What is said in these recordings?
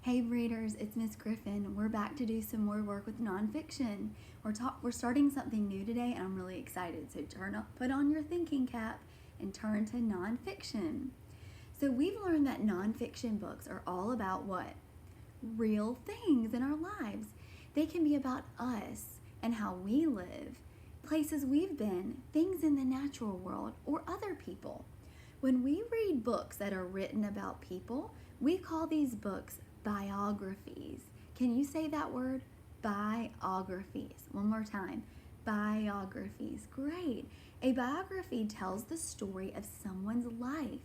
Hey readers, it's Miss Griffin. We're back to do some more work with nonfiction. We're starting something new today, and I'm really excited. So put on your thinking cap and turn to nonfiction. So we've learned that nonfiction books are all about what? Real things in our lives. They can be about us and how we live, places we've been, things in the natural world, or other people. When we read books that are written about people, we call these books biographies. Can you say that word? Biographies. One more time. Biographies. Great. A biography tells the story of someone's life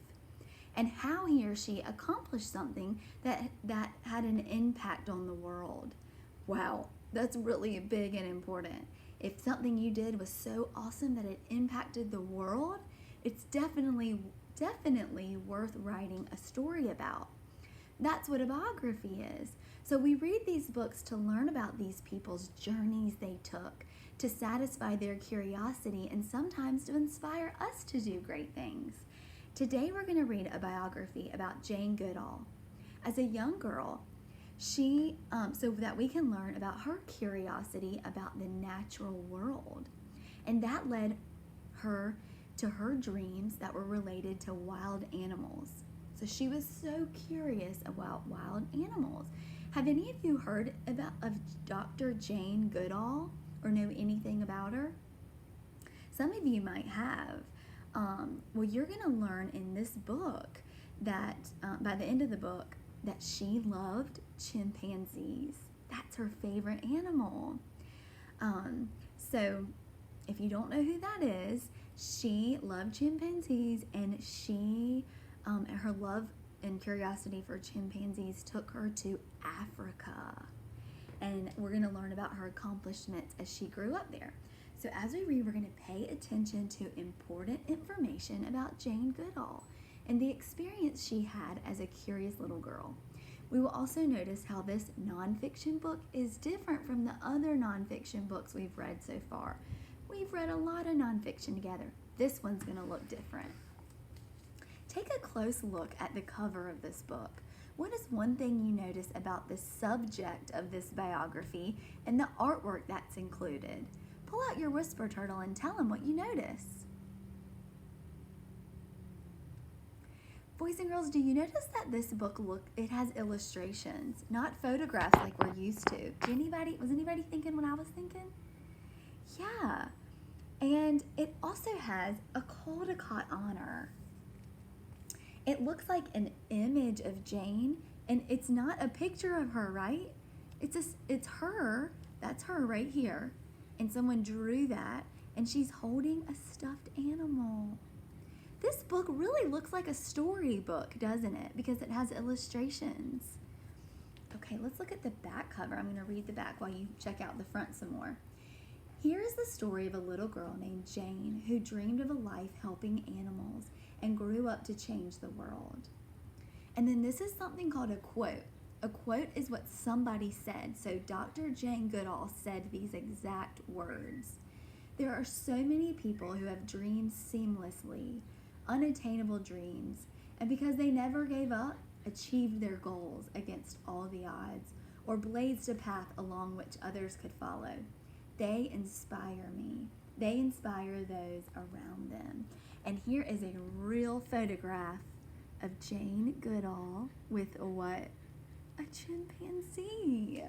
and how he or she accomplished something that had an impact on the world. Wow, that's really big and important. If something you did was so awesome that it impacted the world, it's definitely worth writing a story about. That's what a biography is. So we read these books to learn about these people's journeys they took, to satisfy their curiosity, and sometimes to inspire us to do great things. Today we're going to read a biography about Jane Goodall. As a young girl, so that we can learn about her curiosity about the natural world. And that led her to her dreams that were related to wild animals. So she was so curious about wild animals. Have any of you heard of Dr. Jane Goodall or know anything about her? Some of you might have. Well, you're going to learn in this book that by the end of the book that she loved chimpanzees. That's her favorite animal. So if you don't know who that is, she loved chimpanzees, and her love and curiosity for chimpanzees took her to Africa. And we're going to learn about her accomplishments as she grew up there. So as we read, we're going to pay attention to important information about Jane Goodall and the experience she had as a curious little girl. We will also notice how this nonfiction book is different from the other nonfiction books we've read so far. We've read a lot of nonfiction together. This one's going to look different. Take a close look at the cover of this book. What is one thing you notice about the subject of this biography and the artwork that's included? Pull out your whisper turtle and tell them what you notice. Boys and girls, do you notice that this book it has illustrations, not photographs like we're used to? Was anybody thinking what I was thinking? Yeah. And it also has a Caldecott on her. It looks like an image of Jane, and it's not a picture of her, right? It's her. That's her right here. And someone drew that, and she's holding a stuffed animal. This book really looks like a storybook, doesn't it? Because it has illustrations. Okay, let's look at the back cover. I'm going to read the back while you check out the front some more. Here is the story of a little girl named Jane who dreamed of a life helping animals and grew up to change the world. And then this is something called a quote. A quote is what somebody said. So Dr. Jane Goodall said these exact words. There are so many people who have dreamed seamlessly, unattainable dreams, and because they never gave up, achieved their goals against all the odds, or blazed a path along which others could follow. They inspire me. They inspire those around them. And here is a real photograph of Jane Goodall with what? A chimpanzee.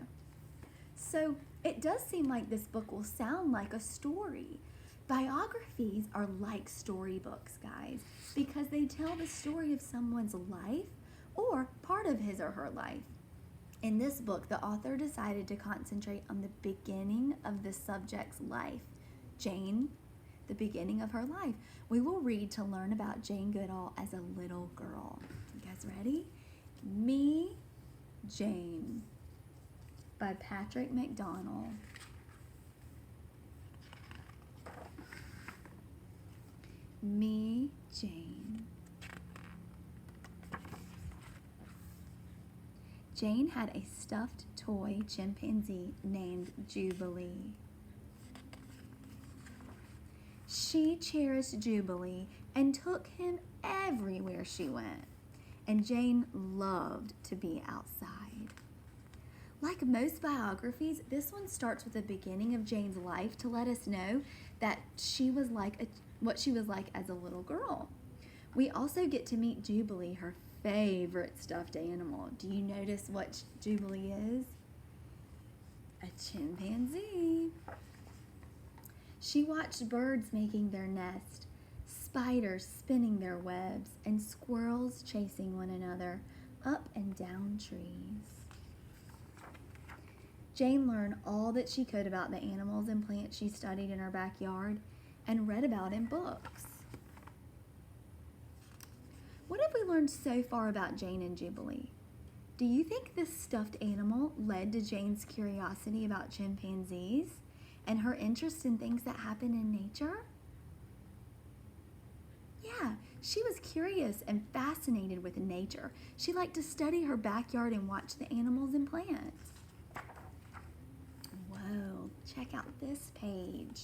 So it does seem like this book will sound like a story. Biographies are like storybooks, guys, because they tell the story of someone's life or part of his or her life. In this book, the author decided to concentrate on the beginning of the subject's life, Jane, the beginning of her life. We will read to learn about Jane Goodall as a little girl. You guys ready? Me, Jane, by Patrick McDonnell. Me, Jane. Jane had a stuffed toy chimpanzee named Jubilee. She cherished Jubilee and took him everywhere she went. and Jane loved to be outside. Like most biographies, this one starts with the beginning of Jane's life to let us know that she was what she was like as a little girl. We also get to meet Jubilee, her favorite stuffed animal. Do you notice what Jubilee is? A chimpanzee. She watched birds making their nest, spiders spinning their webs, and squirrels chasing one another up and down trees. Jane learned all that she could about the animals and plants she studied in her backyard and read about in books. What have we learned so far about Jane and Jubilee? Do you think this stuffed animal led to Jane's curiosity about chimpanzees and her interest in things that happen in nature? Yeah, she was curious and fascinated with nature. She liked to study her backyard and watch the animals and plants. Whoa, check out this page.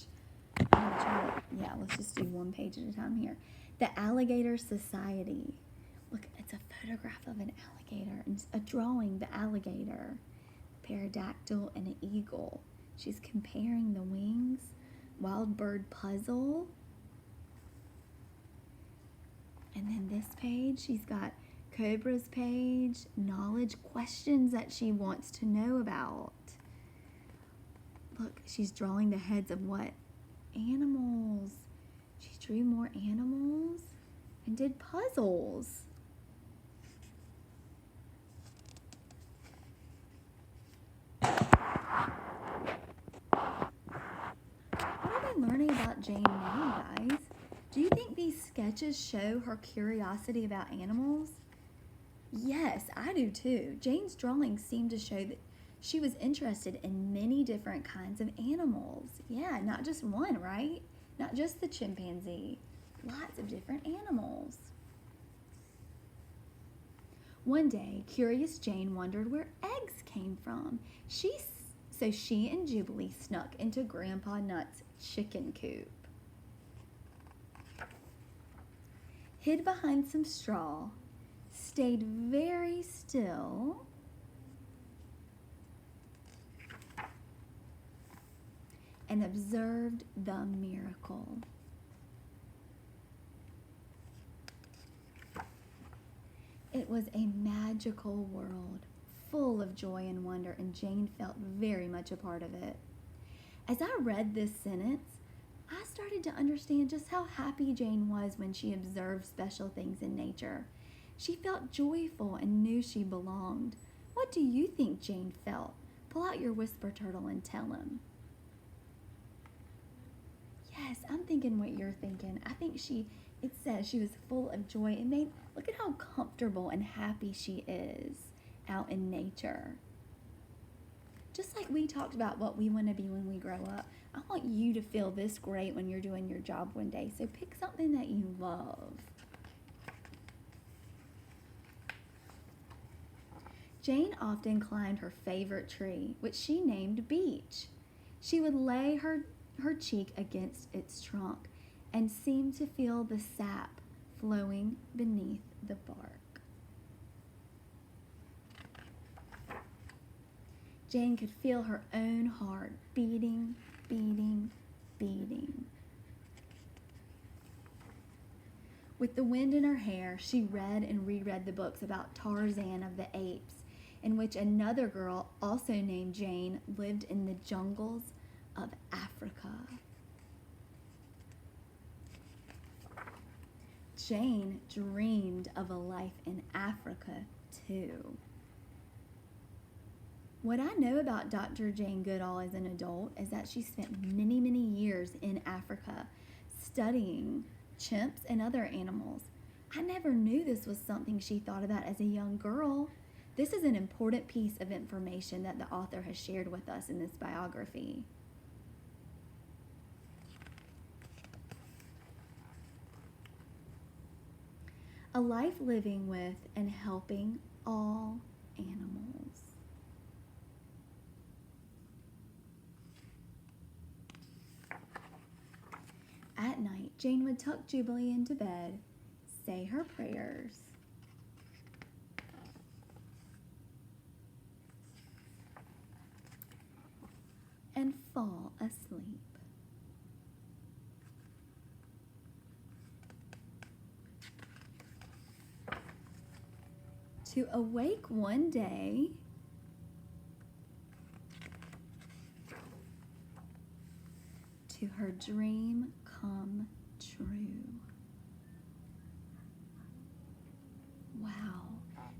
Let's just do one page at a time here. The Alligator Society. Look, it's a photograph of an alligator and a drawing, the alligator, pterodactyl, and an eagle. She's comparing the wings. Wild bird puzzle. And then this page, she's got Cobra's page, knowledge, questions that she wants to know about. Look, she's drawing the heads of what? Animals. She drew more animals and did puzzles. What are we learning about Jane now, guys? Do you think these sketches show her curiosity about animals? Yes, I do too. Jane's drawings seem to show that she was interested in many different kinds of animals. Yeah, not just one, right? Not just the chimpanzee. Lots of different animals. One day, curious Jane wondered where eggs came from. So she and Jubilee snuck into Grandpa Nut's chicken coop. Hid behind some straw, stayed very still, and observed the miracle. It was a magical world, full of joy and wonder, and Jane felt very much a part of it. As I read this sentence, I started to understand just how happy Jane was when she observed special things in nature. She felt joyful and knew she belonged. What do you think Jane felt? Pull out your whisper turtle and tell him. Yes, I'm thinking what you're thinking. I think it says she was full of joy and look at how comfortable and happy she is out in nature. Just like we talked about what we want to be when we grow up, I want you to feel this great when you're doing your job one day. So pick something that you love. Jane often climbed her favorite tree, which she named Beech. She would lay her cheek against its trunk and seem to feel the sap flowing beneath the bark. Jane could feel her own heart beating, beating, beating. With the wind in her hair, she read and reread the books about Tarzan of the Apes, in which another girl, also named Jane, lived in the jungles of Africa. Jane dreamed of a life in Africa, too. What I know about Dr. Jane Goodall as an adult is that she spent many, many years in Africa studying chimps and other animals. I never knew this was something she thought about as a young girl. This is an important piece of information that the author has shared with us in this biography. A life living with and helping all animals. At night, Jane would tuck Jubilee into bed, say her prayers, fall asleep. To awake one day to her dream come true. Wow,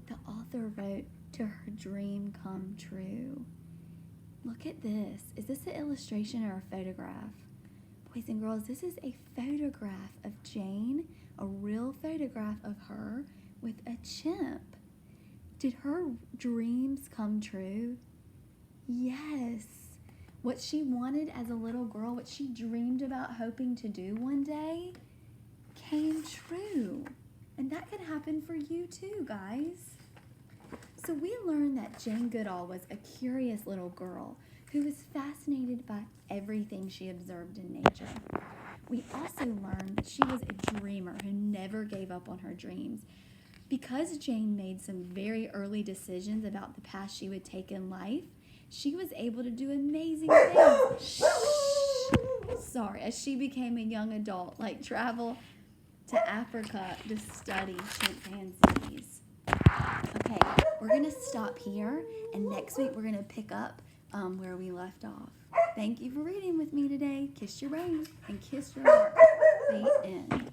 the author wrote to her dream come true. Look at this. Is this an illustration or a photograph? Boys and girls, this is a photograph of Jane, a real photograph of her with a chimp. Did her dreams come true? Yes. What she wanted as a little girl, what she dreamed about hoping to do one day, came true. And that can happen for you too, guys. So we learned that Jane Goodall was a curious little girl who was fascinated by everything she observed in nature. We also learned that she was a dreamer who never gave up on her dreams. Because Jane made some very early decisions about the path she would take in life, she was able to do amazing things. Sorry, as she became a young adult, like travel to Africa to study chimpanzees. Okay, we're going to stop here, and next week we're going to pick up where we left off. Thank you for reading with me today. Kiss your brain and kiss your heart. The end.